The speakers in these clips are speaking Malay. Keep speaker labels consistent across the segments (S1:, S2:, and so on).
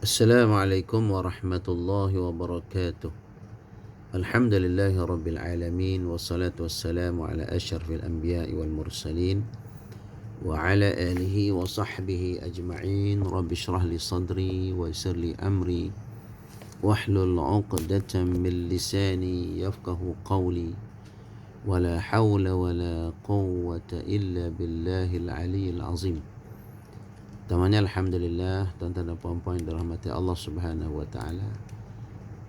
S1: Assalamualaikum warahmatullahi wabarakatuh. Alhamdulillahi rabbil alamin, wassalatu wassalamu ala asyrafil anbiya'i wal mursalin wa ala alihi wa sahbihi ajma'in. Rabbi shrah li sadri wa yassir li amri wahlul 'uqdatam min lisani yafqahu qawli wa la hawla wa la quwwata illa billahil aliyyil azim. Pertamanya Alhamdulillah, tuan-tuan dan puan-puan yang dirahmati Allah Subhanahu wa taala.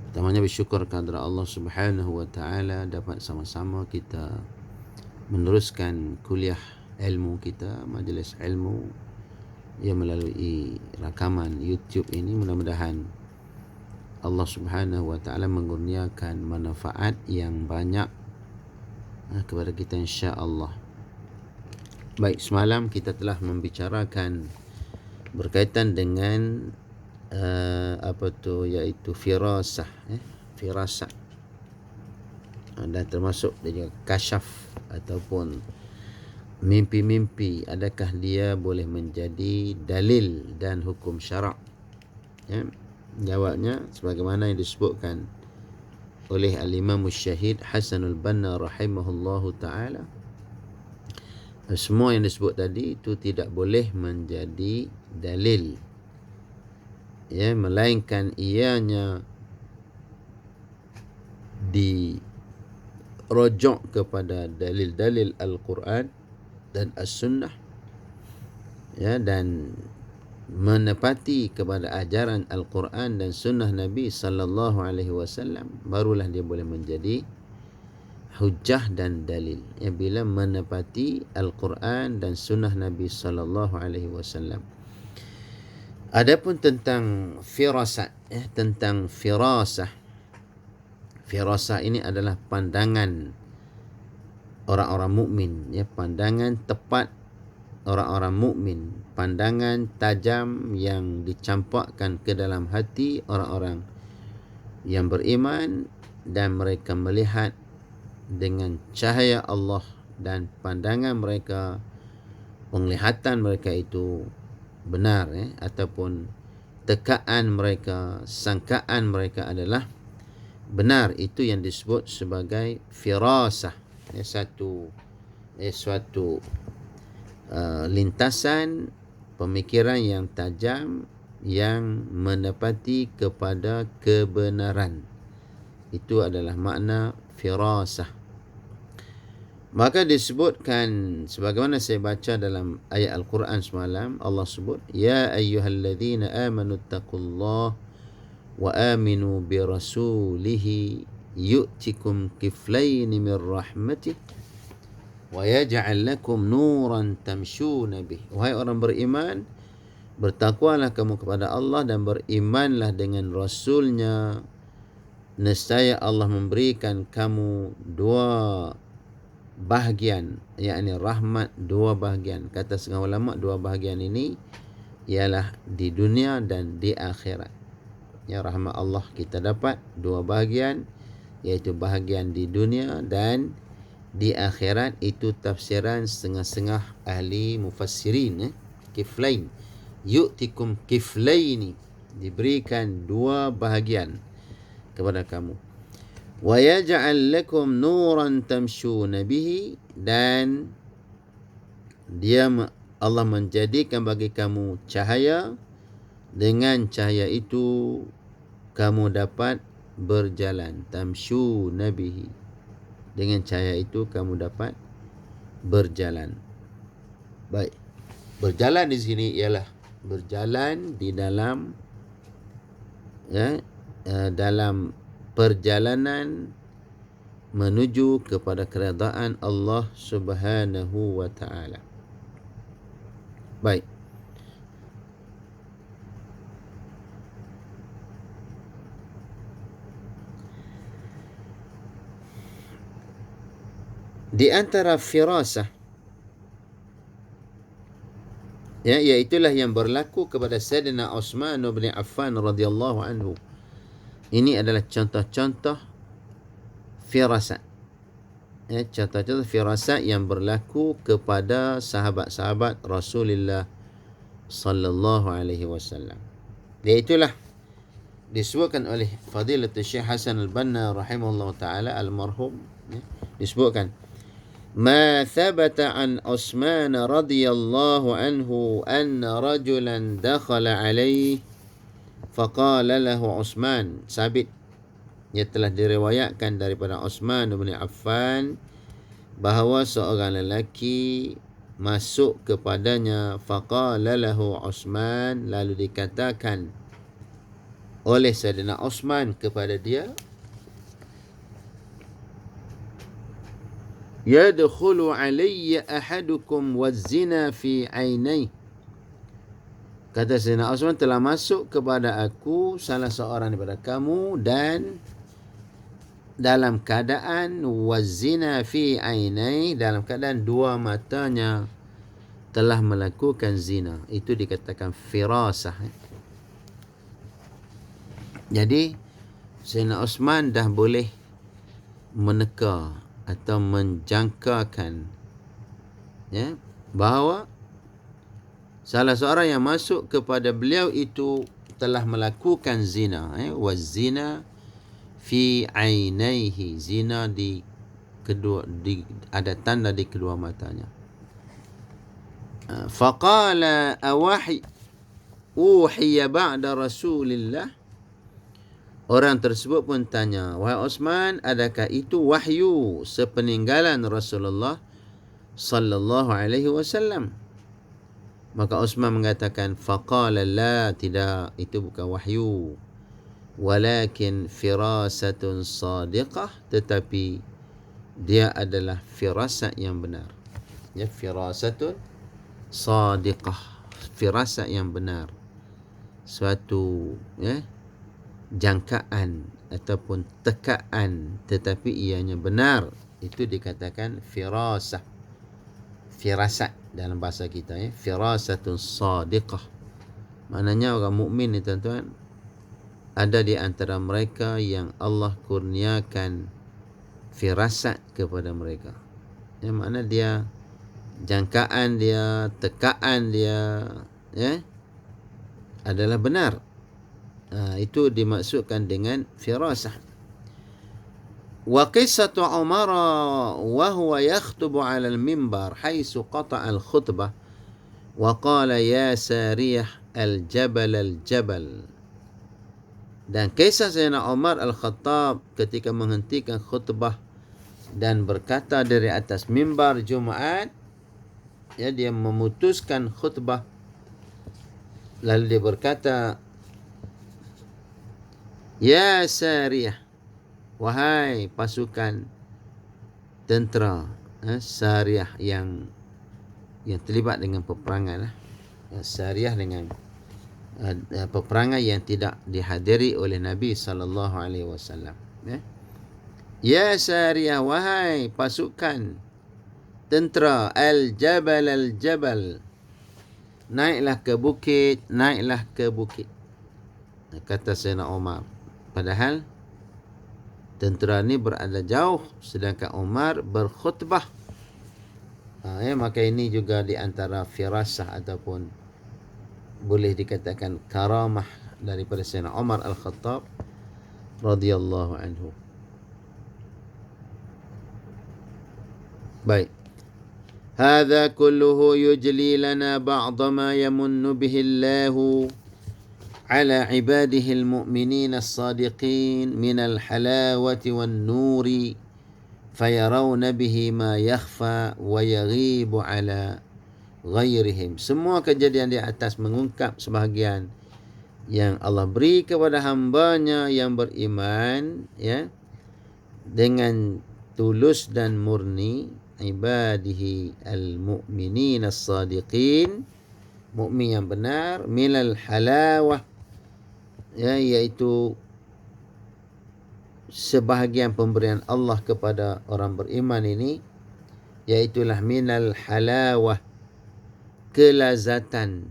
S1: Pertamanya bersyukur kepada Allah Subhanahu wa taala dapat sama-sama kita meneruskan kuliah ilmu kita, majlis ilmu yang melalui rakaman YouTube ini. Mudah-mudahan Allah Subhanahu wa taala mengurniakan manfaat yang banyak kepada kita insya-Allah. Baik, semalam kita telah membicarakan berkaitan dengan iaitu firasah, firasat, dan termasuk juga kasyaf ataupun mimpi-mimpi, adakah dia boleh menjadi dalil dan hukum syarak? Jawabnya sebagaimana yang disebutkan oleh al-Imam Syahid Hasanul Banna rahimahullahu taala, semua yang disebut tadi itu tidak boleh menjadi dalil, melainkan ianya dirujuk kepada dalil-dalil Al-Quran dan As-Sunnah, dan menepati kepada ajaran Al-Quran dan Sunnah Nabi sallallahu alaihi wasallam, barulah dia boleh menjadi hujjah dan dalil, bila menepati Al-Quran dan Sunnah Nabi sallallahu alaihi wasallam. Adapun tentang firasat, tentang firasah ini adalah pandangan orang-orang mukmin, pandangan tepat orang-orang mukmin, pandangan tajam yang dicampakkan ke dalam hati orang-orang yang beriman, dan mereka melihat dengan cahaya Allah, dan pandangan mereka, penglihatan mereka itu benar, ataupun tekaan mereka, sangkaan mereka adalah benar. Itu yang disebut sebagai firasah, suatu lintasan pemikiran yang tajam yang menepati kepada kebenaran. Itu adalah makna firasah. Maka disebutkan sebagaimana saya baca dalam ayat Al-Quran semalam, Allah sebut, ya ayyuhalladzina amanu taqullaha wa aminu bi rasulihi yu'tikum kiflaini min rahmatih wa yaj'al lakum nuran tamshuna bih. Wahai orang beriman, bertakwalah kamu kepada Allah dan berimanlah dengan Rasulnya, nescaya Allah memberikan kamu dua bahagian, yakni rahmat dua bahagian. Kata setengah ulama, dua bahagian ini ialah di dunia dan di akhirat. Rahmat Allah kita dapat dua bahagian, iaitu bahagian di dunia dan di akhirat. Itu tafsiran setengah-setengah ahli mufassirin. Kiflain, yu'tikum kiflaini, diberikan dua bahagian kepada kamu. Wa yaj'al lakum nuran tamshuna bihi, dan Allah menjadikan bagi kamu cahaya, dengan cahaya itu kamu dapat berjalan. Tamshuna bihi, dengan cahaya itu kamu dapat berjalan. Baik, berjalan di sini ialah berjalan di dalam dalam perjalanan menuju kepada keredaan Allah Subhanahu wa taala. Baik. Di antara firasah, iaitulah yang berlaku kepada Sayyidina Uthman bin Affan radhiyallahu anhu. Ini adalah contoh-contoh firasat. Contoh-contoh firasat yang berlaku kepada sahabat-sahabat Rasulullah sallallahu alaihi wasallam. Dia itulah disebutkan oleh Fadilatul Syekh Hasan Al-Banna rahimahullah taala almarhum, disebutkan ما ثبت عن عثمان رضي الله عنه أن رجلا دخل عليه فقال له عثمان, sabit ia telah diriwayatkan daripada Uthman bin Affan bahawa seorang lelaki masuk kepadanya, faqala lahu Uthman, lalu dikatakan oleh Sayyidina Uthman kepada dia, yadkhulu alayya ahadukum waz-zina fi ainai. Kata Sayyidina Uthman, telah masuk kepada aku salah seorang daripada kamu dan dalam keadaan waz-zina fi ainai, dalam keadaan dua matanya telah melakukan zina. Itu dikatakan firasah. Jadi Sayyidina Uthman dah boleh meneka atau menjangkakan bahawa salah seorang yang masuk kepada beliau itu telah melakukan zina, waz-zina fi ainaihi, zina di kedua, ada tanda di kedua matanya. Faqala uhiya ba'da Rasulillah. Orang tersebut pun tanya, wahai Uthman, adakah itu wahyu sepeninggalan Rasulullah sallallahu alaihi wasallam? Maka Uthman mengatakan, faqala la, tidak, itu bukan wahyu, walakin firasatun sadiqah, tetapi dia adalah firasat yang benar. Firasatun sadiqah, firasat yang benar, suatu jangkaan ataupun tekaan tetapi ianya benar, itu dikatakan firasah, firasat dalam bahasa kita, firasatun sadiqah. Maknanya orang mukmin ni tuan-tuan, ada di antara mereka yang Allah kurniakan firasat kepada mereka. Makna dia, jangkaan dia, tekaan dia adalah benar. Itu dimaksudkan dengan firasah. Wa qissatu Umar wa huwa yakhtubu 'ala al-mimbar haitsu qata'a al-khutbah wa qala ya sariyah al-jabal al-jabal. Dan kisah Sayyidina Umar Al-Khattab ketika menghentikan khutbah dan berkata dari atas mimbar Jumaat, dia memutuskan khutbah lalu dia berkata, ya Sariyah, wahai pasukan tentera Sariyah yang terlibat dengan peperangan. Sariyah dengan peperangan yang tidak dihadiri oleh Nabi sallallahu alaihi wasallam. Ya Sariyah, wahai pasukan tentera al-jabal al-jabal, naiklah ke bukit, naiklah ke bukit. Kata Sayyidina Umar. Padahal tentera ni berada jauh sedangkan Umar berkhutbah. Maka ini juga di antara firasah ataupun boleh dikatakan karamah daripada Sayyidina Umar Al-Khattab radhiyallahu anhu. Baik. Hadza kulluhu yujli lana ba'd ma yamunnu bihi Allahu على عباده المؤمنين الصادقين من الحلاوة والنور فيرون به ما يخفى ويغيب على غيرهم. Semua kejadian di atas mengungkap sebahagian yang Allah beri kepada hambanya yang beriman, dengan tulus dan murni, ibadihi al-mu'minin as-sadiqin, mukmin yang benar, minal halawah, iaitu sebahagian pemberian Allah kepada orang beriman ini, iaitulah minal halawah, kelazatan,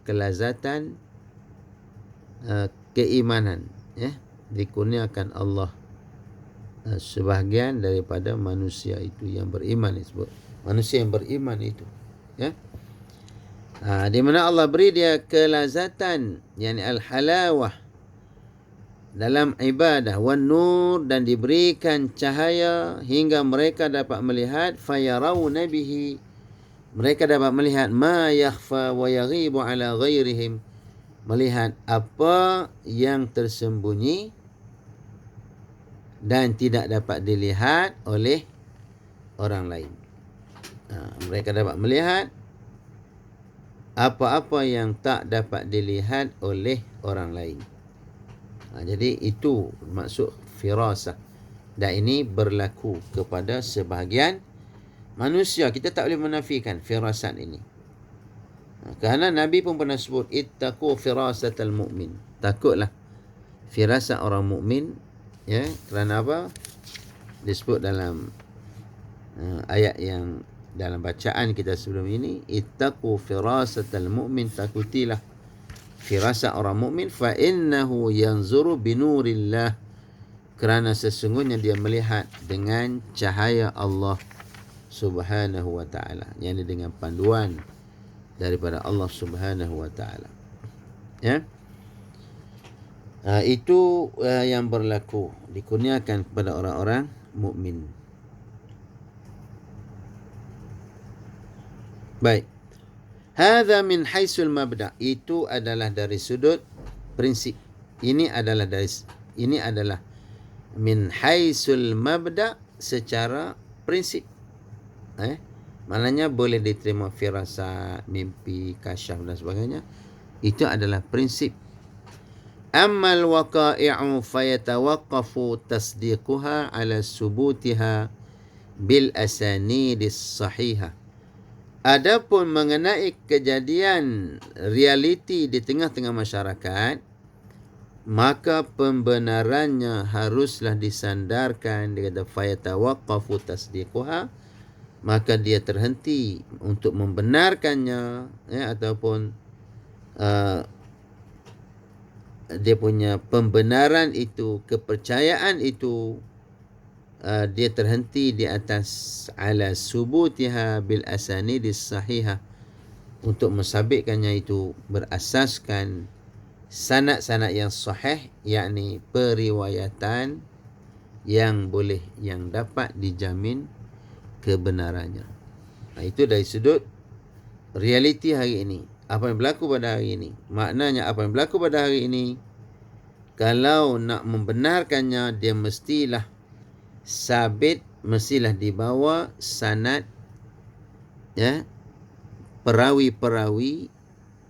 S1: kelazatan keimanan, dikurniakan Allah sebahagian daripada manusia itu yang beriman, disebut manusia yang beriman itu, Di mana Allah beri dia kelazatan, yakni al-halawah dalam ibadah, wan nur, dan diberikan cahaya hingga mereka dapat melihat, fayarawna bihi, mereka dapat melihat ma yakhfa wa yaghibu ala ghairihim, melihat apa yang tersembunyi dan tidak dapat dilihat oleh orang lain. Mereka dapat melihat apa-apa yang tak dapat dilihat oleh orang lain. Jadi itu maksud firasah. Dan ini berlaku kepada sebahagian manusia. Kita tak boleh menafikan firasat ini. Kerana Nabi pun pernah sebut, ittaqu firasatal mu'min. Takutlah firasat orang mukmin. Ya, kerana apa? Disebut dalam ayat yang dalam bacaan kita sebelum ini, ittaqu firasatal mu'min, takutilah firasat orang mukmin, fa innahu yanzuru binurillah, kerana sesungguhnya dia melihat dengan cahaya Allah Subhanahu wa taala, yakni dengan panduan daripada Allah Subhanahu wa taala. Ya. Itu yang berlaku, dikurniakan kepada orang-orang mukmin. Baik. Hadza min haisul mabda', itu adalah dari sudut prinsip. Ini adalah min haisul mabda', secara prinsip. Maknanya boleh diterima firasat, mimpi, kasyaf dan sebagainya. Itu adalah prinsip. Ammal waqa'i'u fayatawaqqafu tasdiquha ala subutiha bil asanidis sahihah. Adapun mengenai kejadian realiti di tengah-tengah masyarakat, maka pembenarannya haruslah disandarkan, dia kata fayatawaqqafu tasdiquha, maka dia terhenti untuk membenarkannya, ataupun dia punya pembenaran itu, kepercayaan itu, dia terhenti di atas ala subutiha bil asanidis sahihah, untuk mensabitkannya itu berasaskan sanad-sanad yang sahih, yakni periwayatan yang dapat dijamin kebenarannya. Itu dari sudut realiti hari ini, apa yang berlaku pada hari ini. Maknanya apa yang berlaku pada hari ini, kalau nak membenarkannya, dia mestilah sabit, mestilah dibawa sanad, perawi-perawi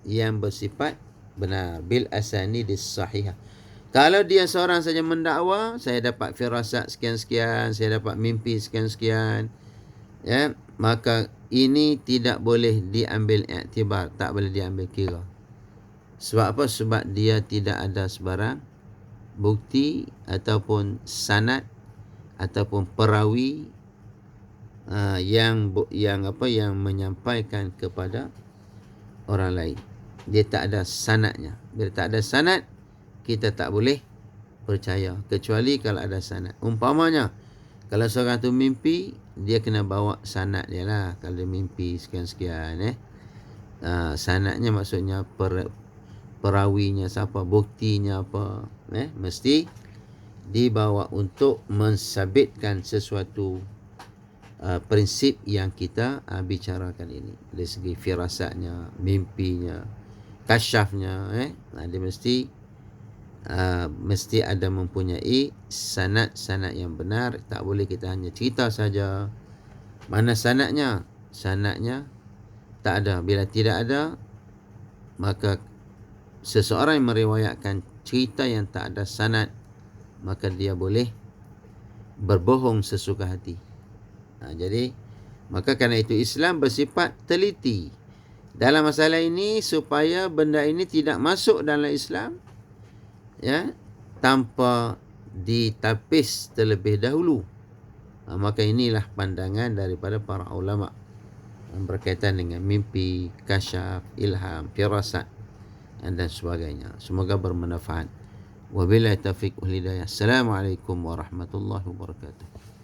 S1: yang bersifat benar, bil asanidis sahihah. Kalau dia seorang saja mendakwa, saya dapat firasat sekian-sekian, saya dapat mimpi sekian-sekian, maka ini tidak boleh diambil iktibar, tak boleh diambil kira. Sebab apa? Sebab dia tidak ada sebarang bukti ataupun sanad ataupun perawi yang menyampaikan kepada orang lain. Dia tak ada sanadnya. Bila tak ada sanad, kita tak boleh percaya, kecuali kalau ada sanad. Umpamanya, kalau seorang tu mimpi, dia kena bawa sanad dia lah. Kalau dia mimpi sekian-sekian, sanadnya maksudnya perawinya siapa, buktinya apa, mesti dibawa untuk mensabitkan sesuatu prinsip yang kita bicarakan ini. Dari segi firasatnya, mimpinya, kasyafnya, dia mesti ada mempunyai sanad-sanad yang benar. Tak boleh kita hanya cerita saja. Mana sanadnya? Sanadnya tak ada. Bila tidak ada, maka seseorang yang meriwayatkan cerita yang tak ada sanad, maka dia boleh berbohong sesuka hati. Jadi, maka kerana itu Islam bersifat teliti dalam masalah ini, supaya benda ini tidak masuk dalam Islam, tanpa ditapis terlebih dahulu. Maka inilah pandangan daripada para ulama yang berkaitan dengan mimpi, kasyaf, ilham, firasat dan sebagainya. Semoga bermanfaat. Wabillahi taufiq wal hidayah. Assalamualaikum warahmatullahi wabarakatuh.